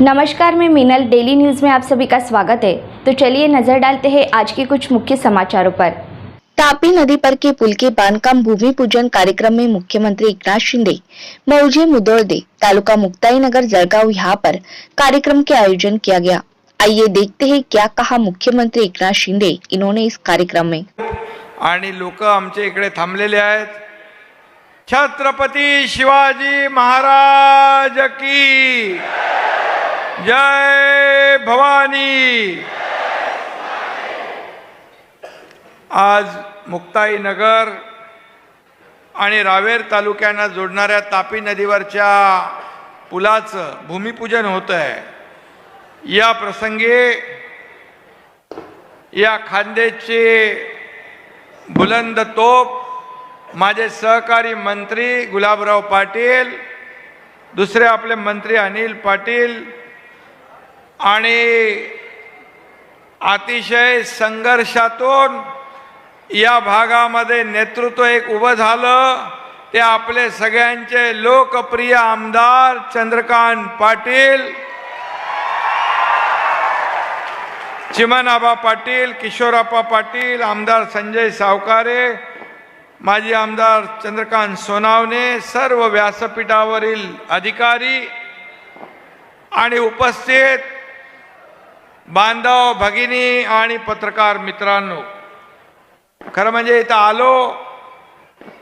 नमस्कार, मैं Meenal. Daily news में आप सभी का स्वागत है। तो चलिए नजर डालते हैं आज के कुछ मुख्य समाचारों पर। तापी नदी पर के पुल के बांधकाम भूमि पूजन कार्यक्रम में मुख्यमंत्री एकनाथ शिंदे, मौजे मुदोळदे, तालुका मुक्ताई नगर जळगाव यहाँ पर कार्यक्रम के आयोजन किया गया। आइए देखते हैं क्या कहा मुख्यमंत्री एकनाथ शिंदे इन्होंने इस कार्यक्रम में। आणि लोक आमच्या इकडे थांबलेले आहेत। छत्रपती शिवाजी महाराज की जय भवानी। आज मुक्ताई नगर आणि रावेर तालुक्यांना जोडणाऱ्या तापी नदीवरच्या पुलाचं भूमिपूजन होत आहे। या प्रसंगी या खांद्याचे बुलंद तोप माझे सहकारी मंत्री गुलाबराव पाटील, दुसरे आपले मंत्री अनिल पाटील आणि अतिशय संघर्षातून या भागामध्ये नेतृत्व एक उभं झालं ते आपले सगळ्यांचे लोकप्रिय आमदार चंद्रकांत पाटील, चिमणाबा पाटील, किशोरप्पा पाटील, आमदार संजय सावकारे, माजी आमदार चंद्रकांत सोनावणे, सर्व व्यासपीठावरील अधिकारी आणि उपस्थित बांधव भगिनी आणि पत्रकार मित्रांनो, खरं म्हणजे इथं आलो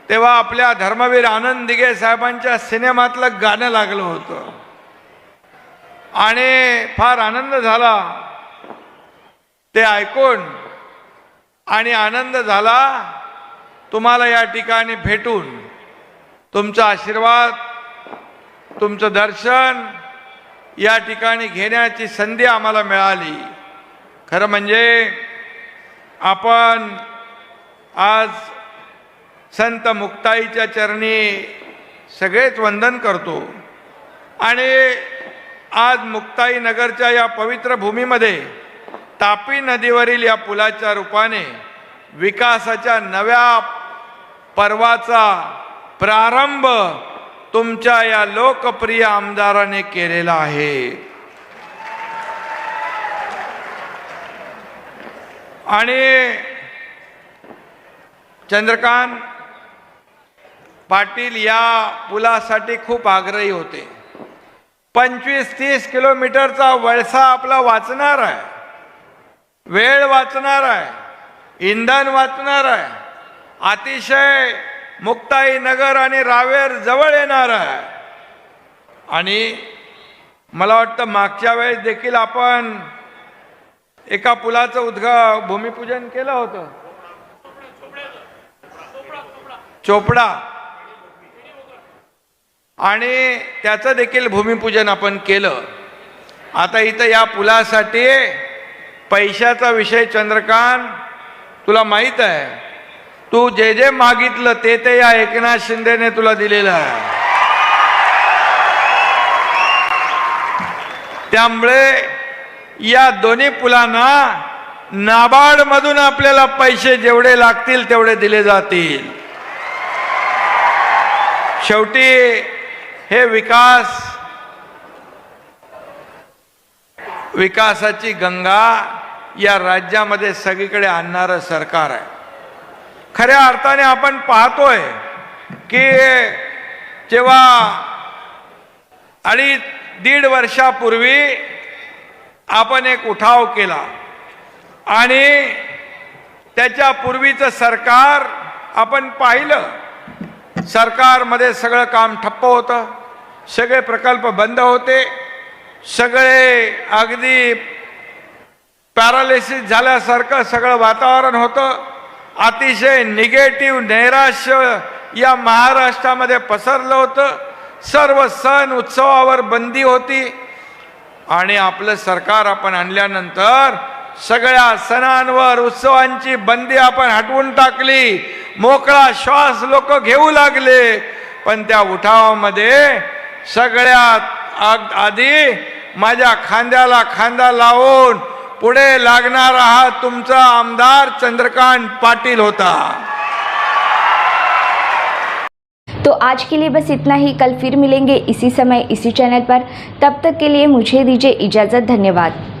तेव्हा आपल्या धर्मवीर आनंद दिघे साहेबांच्या सिनेमातलं गाणं लागलं होतं आणि फार आनंद झाला ते ऐकून आणि आनंद झाला तुम्हाला या ठिकाणी भेटून। तुमचा आशीर्वाद, तुमचं दर्शन या ठिकाणी घेण्याची संधी आम्हाला मिळाली। खरं म्हणजे आपण आज संत मुक्ताईच्या चरणी सगळेच वंदन करतो आणि आज मुक्ताई नगरच्या या पवित्र भूमीमध्ये तापी नदीवरील या पुलाच्या रूपाने विकासाच्या नव्या पर्वाचा प्रारंभ तुमच्या या लोकप्रिय आमदाराने केलेला आहे। आणि चंद्रकांत पाटील या पुलासाठी खूप आग्रही होते। 25-30 किलोमीटरचा वळसा आपला वाचणार आहे, वेळ वाचणार आहे, इंधन वाचणार आहे, अतिशय मुक्ताई नगर आणि रावेर जवळ येणार आहे। आणि मला वाटतं मागच्या वेळेस देखील आपण एका पुलाचं भूमिपूजन केलं होतं, चोपडा, आणि त्याचं देखील भूमिपूजन आपण केलं। आता इथं या पुलासाठी पैशाचा विषय चंद्रकांत, तुला माहित आहे, तू जे जे मागितलं ते या एकनाथ शिंदेने तुला दिलेलं आहे। त्यामुळे या दोन्ही पुलांना नाबार्ड मधून आपल्याला पैसे जेवढे लागतील तेवढे दिले जातील। शेवटी हे विकासाची गंगा या राज्यामध्ये सगळीकडे आणणारं सरकार आहे। खऱ्या अर्थाने आपण पाहतोय की जेव्हा 2.5 वर्षापूर्वी आपण एक उठाव केला आणि त्याच्या पूर्वीचं सरकार आपण पाहिलं, सरकारमध्ये सगळं काम ठप्प होतं, सगळे प्रकल्प बंद होते, सगळे अगदी पॅरालिसिस झाल्यासारखं सगळं वातावरण होतं। अतिशय निगेटिव्ह नैराश्य या महाराष्ट्रामध्ये पसरलं होतं। सर्व सण उत्सवावर बंदी होती आणि आपलं सरकार आपण आणल्यानंतर सगळ्या सणांवर उत्सवांची बंदी आपण हटवून टाकली, मोकळा श्वास लोक घेऊ लागले। पण त्या उठावामध्ये सगळ्यात आधी माझ्या खांद्याला खांदा लावून पुढे लागणारा हा तुमचा आमदार चंद्रकांत पाटील होता। तो आज के लिए बस इतना ही। कल फिर मिलेंगे इसी समय इसी चैनल पर। तब तक के लिए मुझे दीजिए इजाज़त। धन्यवाद।